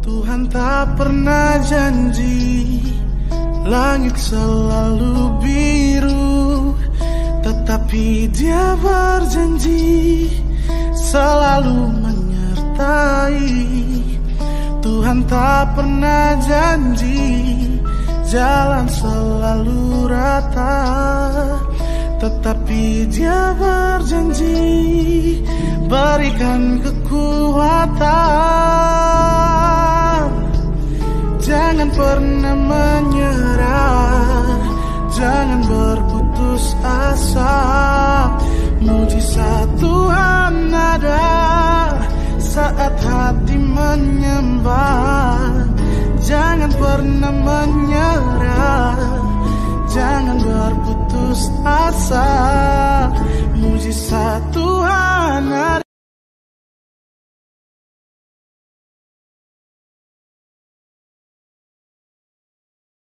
Tuhan tak pernah janji langit selalu biru, tetapi Dia berjanji selalu menyertai. Tuhan tak pernah janji jalan selalu rata, tetapi Dia berjanji berikan kekuatan. Jangan pernah menyerah, jangan berputus asa. Mujizat Tuhan ada saat hati menyembah. Jangan pernah menyerah, jangan berputus asa. Mujizat Tuhan ada.